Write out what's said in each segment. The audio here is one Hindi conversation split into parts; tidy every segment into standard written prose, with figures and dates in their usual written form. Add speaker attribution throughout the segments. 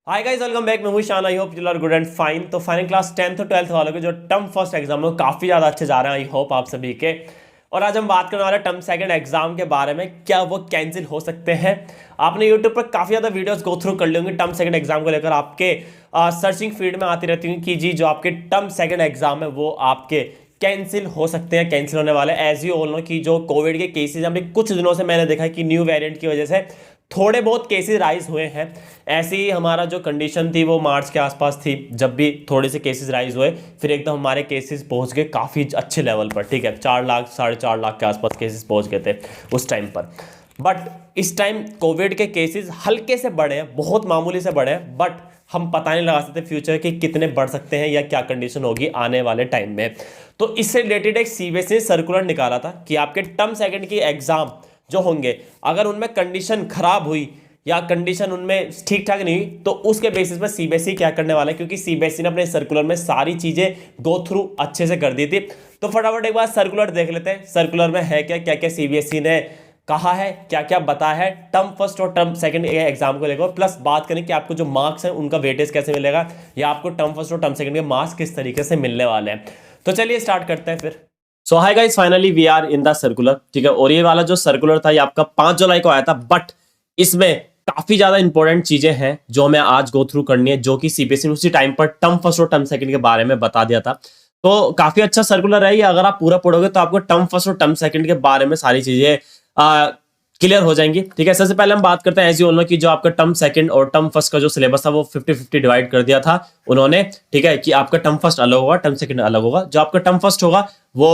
Speaker 1: Hi guys, welcome back. मैं हूं Shaan. I hope you are good and fine. तो फाइनल क्लास 10th और 12th वालों के जो टर्म फर्स्ट एग्जाम है वो काफ़ी ज़्यादा अच्छे जा रहे हैं। आई होप आप सभी के। और आज हम बात करने वाले टर्म सेकंड एग्जाम के बारे में, क्या वो कैंसिल हो सकते हैं। आपने यूट्यूब पर काफ़ी ज़्यादा वीडियोस गो थ्रू कर ली होंगी टर्म सेकंड एग्जाम को लेकर। आपके सर्चिंग फीड में आती रहती हूँ कि जी जो आपके टर्म सेकंड एग्जाम है वो आपके कैंसिल हो सकते हैं, कैंसिल होने वाले। एज यू ऑल नो कि जो कोविड के केसेज अभी कुछ दिनों से मैंने देखा है कि न्यू वेरिएंट की वजह से थोड़े बहुत केसेस राइज हुए हैं। ऐसी ही हमारा जो कंडीशन थी वो मार्च के आसपास थी, जब भी थोड़े से केसेस राइज हुए, फिर एकदम हमारे केसेस पहुंच गए काफ़ी अच्छे लेवल पर। ठीक है, 4 लाख 4.5 लाख के आसपास केसेस पहुंच गए थे उस टाइम पर। बट इस टाइम कोविड के केसेस हल्के से बढ़े हैं, बहुत मामूली से बढ़े हैं, बट हम पता नहीं लगा सकते फ्यूचर के कितने बढ़ सकते हैं या क्या कंडीशन होगी आने वाले टाइम में। तो इससे रिलेटेड एक सीबीएसई ने सर्कुलर निकाला था कि आपके टर्म सेकंड की एग्जाम जो होंगे, अगर उनमें कंडीशन खराब हुई या कंडीशन उनमें ठीक ठाक नहीं हुई, तो उसके बेसिस पर सीबीएसई क्या करने वाला है, क्योंकि सीबीएसई ने अपने सर्कुलर में सारी चीजें गो थ्रू अच्छे से कर दी थी। तो फटाफट एक बार सर्कुलर देख लेते हैं, सर्कुलर में है क्या, क्या क्या सीबीएसई ने कहा है, क्या क्या बताया है टर्म फर्स्ट और टर्म सेकंड एग्जाम को लेकर। प्लस बात करें कि आपको जो मार्क्स हैं उनका वेटेज कैसे मिलेगा, या आपको टर्म फर्स्ट और टर्म सेकंड के मार्क्स किस तरीके से मिलने वाले हैं। तो चलिए स्टार्ट करते हैं फिर। So hi guys, finally we are in the circular. ठीक है, और ये वाला जो सर्कुलर था ये आपका 5 जुलाई को आया था, बट इसमें काफी ज्यादा इंपॉर्टेंट चीजें हैं जो हमें आज गो थ्रू करनी है, जो कि सीबीएसई ने उसी टाइम पर टर्म फर्स्ट और टर्म सेकंड के बारे में बता दिया था। तो काफी अच्छा सर्कुलर है ये। अगर आप पूरा पढ़ोगे तो आपको टर्म फर्स्ट और टर्म सेकंड के बारे में सारी चीजें क्लियर हो जाएंगी। ठीक है, सबसे पहले हम बात करते हैं एज यू ऑल नो कि जो आपका टर्म सेकंड और टर्म फर्स्ट का जो सिलेबस था वो 50-50 डिवाइड कर दिया था उन्होंने। ठीक है, कि आपका टर्म फर्स्ट अलग होगा, टर्म सेकंड अलग होगा। जो आपका टर्म फर्स्ट होगा वो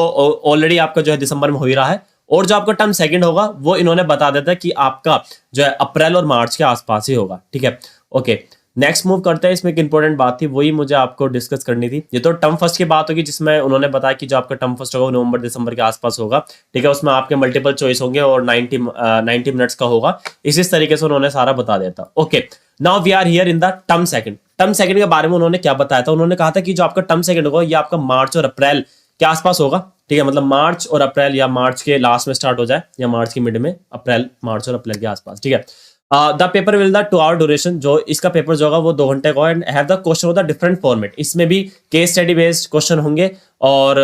Speaker 1: ऑलरेडी आपका जो है दिसंबर में हो ही रहा है, और जो आपका टर्म सेकंड होगा वो इन्होंने बता दिया था कि आपका जो है अप्रैल और मार्च के आसपास ही होगा। ठीक है, ओके, नेक्स्ट मूव करते हैं। इसमें एक इंपॉर्टेंट बात थी, वही मुझे आपको डिस्कस करनी थी। ये तो टर्म फर्स्ट की बात होगी, जिसमें उन्होंने बताया कि जो आपका टर्म फर्स्ट होगा नवंबर दिसंबर के आसपास होगा। ठीक है, उसमें आपके मल्टीपल चॉइस होंगे और 90 मिनट्स का होगा। इस तरीके से उन्होंने सारा बता दिया था। Okay, now we are here in the term second. Term second के बारे में उन्होंने क्या बताया था, उन्होंने कहा था कि जो आपका टर्म सेकंड होगा ये आपका मार्च और अप्रैल के आसपास होगा। ठीक है, मतलब मार्च और अप्रैल, या मार्च के लास्ट में स्टार्ट हो जाए या मार्च के मिड में, अप्रैल, मार्च और अप्रैल के आसपास। ठीक है, the paper will the 2 hour duration. जो इसका पेपर जो होगा वो 2 घंटे का, and have the question of the different format. इसमें भी केस स्टडी बेस्ड क्वेश्चन होंगे और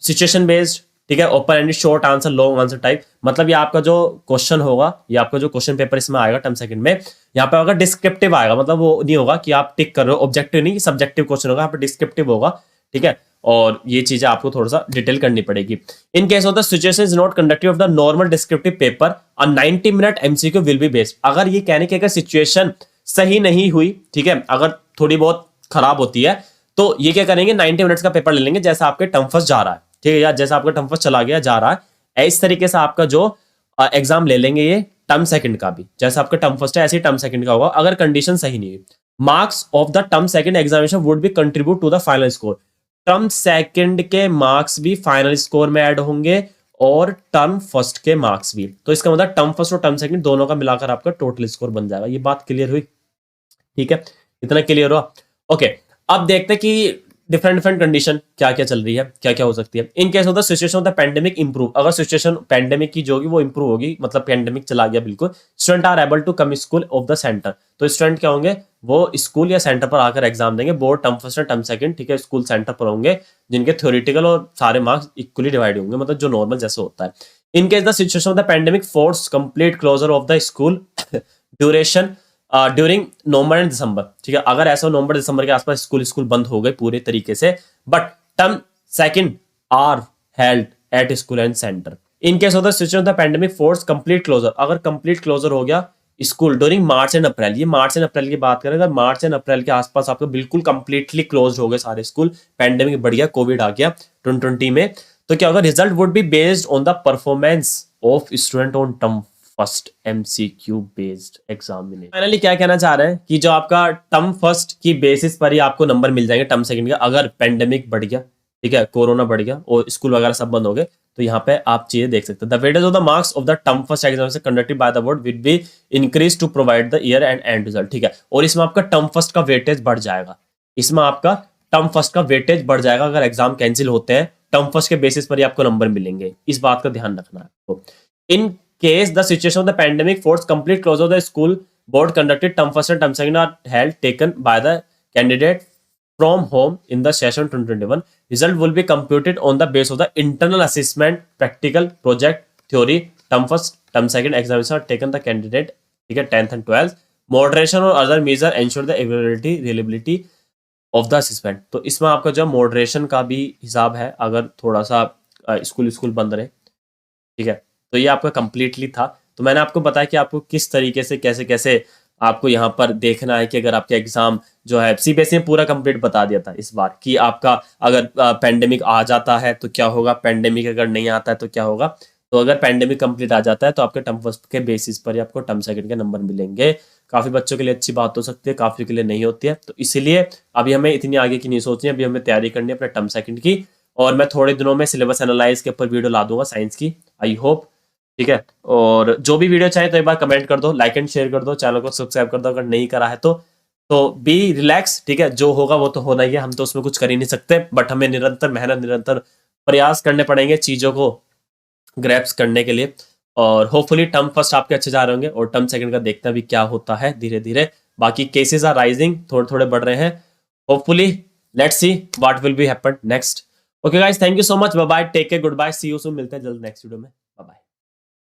Speaker 1: सिचुएशन बेस्ड। ठीक है, open ended, short answer, long answer type. मतलब ये आपका जो क्वेश्चन होगा, ये आपका जो क्वेश्चन पेपर इसमें आएगा टर्म सेकंड में, यहाँ पे अगर डिस्क्रिप्टिव आएगा, मतलब वो नहीं होगा कि आप टिक कर रहे हो, ऑब्जेक्टिव नहीं, सब्जेक्टिव क्वेश्चन होगा, यहाँ पे डिस्क्रिप्टिव होगा। ठीक है, और ये चीजें आपको थोड़ा सा डिटेल करनी पड़ेगी। इन case of the situation is not conductive of the normal descriptive paper, a 90 minute MCQ will be based. अगर ये कहने की अगर सिचुएशन सही नहीं हुई, ठीक है, अगर थोड़ी बहुत खराब होती है, तो ये क्या करेंगे, 90 मिनट्स का पेपर ले लेंगे, जैसा आपके टर्म फर्स्ट जा रहा है। ठीक है, या जैसा आपका टर्म फर्स्ट चला गया, जा रहा है, इस तरीके से आपका जो एग्जाम ले लेंगे ये टर्म सेकंड का भी। जैसा आपका टर्म फर्स्ट है ऐसे ही टर्म सेकंड का होगा, अगर कंडीशन सही नहीं हुई। Marks of the term second examination would be contribute to the final score. Term second के मार्क्स भी फाइनल स्कोर में ऐड होंगे और टर्म फर्स्ट के मार्क्स भी। तो इसका मतलब टर्म फर्स्ट और टर्म सेकंड दोनों का मिलाकर आपका टोटल स्कोर बन जाएगा। ये बात क्लियर हुई? ठीक है, इतना क्लियर हुआ? ओके, अब देखते हैं कि डिफरेंट डिफरेंट कंडीशन क्या क्या चल रही है, क्या क्या हो सकती है। In case of the situation of the pandemic improve, अगर सिचुएशन पेंडेमिक की जो होगी वो इंप्रूव होगी, मतलब पेंडेमिक चला गया बिल्कुल, student are able to come school of the centre. तो स्टूडेंट क्या होंगे, वो स्कूल या सेंटर पर आकर एग्जाम देंगे, बोर्ड टर्म फर्स्ट और टर्म सेकंड। ठीक है, स्कूल सेंटर पर होंगे, जिनके थ्योरेटिकल और सारे मार्क्स इक्वली डिवाइड होंगे, मतलब जो नॉर्मल जैसे होता है। In case the situation of the pandemic force complete closure of the school duration during November and December. ठीक है, अगर ऐसा नवंबर दिसंबर के आसपास स्कूल बंद हो गए पूरे तरीके से, but term second are held at school and centre. In case of the situation of the pandemic force complete closure, अगर कंप्लीट क्लोजर हो गया school during March and April, ये मार्च एंड अप्रैल की बात करें, अगर मार्च एंड अप्रैल के आसपास आपको बिल्कुल कंप्लीटली क्लोज हो गए सारे स्कूल, पेंडेमिक बढ़ गया, कोविड आ गया 2020 में, तो क्या होगा, result would be based on the performance of student on term first MCQ based examination. Finally क्या कहना चाह रहे हैं कि जो आपका टर्म फर्स्ट की बेसिस पर ही आपको नंबर मिल जाएंगे टर्म सेकंड का, अगर पेंडेमिक बढ़ गया, ठीक है, कोरोना बढ़ गया और स्कूल वगैरह सब बंद हो गए, तो यहाँ पे आप चीजें देख सकते हैं। The weightage of the marks of the term first examination conducted by the board will be increase to provide the year end end result. ठीक है, और इसमें आपका टर्म फर्स्ट का वेटेज बढ़ जाएगा, इसमें आपका टर्म फर्स्ट का वेटेज बढ़ जाएगा। अगर एग्जाम कैंसिल होते हैं टर्म फर्स्ट के बेसिस पर ही आपको नंबर मिलेंगे, इस बात का ध्यान रखना है। तो इन case the situation of the pandemic forced complete closure of the school board conducted term first and term second are held taken by the candidate from home in the session 2021. Result will be computed on the base of the internal assessment, practical, project, theory, term first, term second examination are taken the candidate, ठीक है, 10th and 12th. Moderation और other measure ensure the availability, reliability of the assessment. तो इसमें आपका जो मॉडरेशन का भी हिसाब है, अगर थोड़ा सा स्कूल बंद रहे, ठीक है, तो ये आपका कंप्लीटली था. तो मैंने आपको बताया कि आपको किस तरीके से कैसे कैसे आपको यहाँ पर देखना है कि अगर आपके एग्जाम जो है सीबीएसई में पूरा कंप्लीट बता दिया था इस बार कि आपका अगर पेंडेमिक आ जाता है तो क्या होगा, पेंडेमिक अगर नहीं आता है तो क्या होगा. तो अगर पेंडेमिक कंप्लीट आ जाता है तो आपके टर्म फर्स्ट के बेसिस पर ही आपको टर्म सेकंड के नंबर मिलेंगे. काफ़ी बच्चों के लिए अच्छी बात हो सकती है, काफ़ी के लिए नहीं होती है. तो इसलिए अभी हमें इतनी आगे की नहीं सोचनी है, अभी हमें तैयारी करनी है अपने टर्म सेकंड की. और मैं थोड़े दिनों में सिलेबस एनालाइज के ऊपर वीडियो ला दूंगा साइंस की, आई होप, ठीक है. और जो भी वीडियो चाहे तो एक बार कमेंट कर दो, लाइक एंड शेयर कर दो, चैनल को सब्सक्राइब कर दो अगर नहीं करा है तो बी रिलैक्स, ठीक है. जो होगा वो तो होना ही है, हम तो उसमें कुछ कर ही नहीं सकते, बट हमें निरंतर मेहनत, निरंतर प्रयास करने पड़ेंगे चीज़ों को ग्रैप्स करने के लिए. और होपफुली टर्म फर्स्ट आपके अच्छे जा रहे होंगे और टर्म सेकंड का देखते हैं अभी क्या होता है धीरे धीरे. बाकी केसेस आर राइजिंग, थोड़े थोड़े बढ़ रहे हैं. Hopefully let's see what will be happen next. Okay guys, thank you so much, bye bye, take care, good bye, see you soon. मिलते हैं जल्द नेक्स्ट वीडियो में.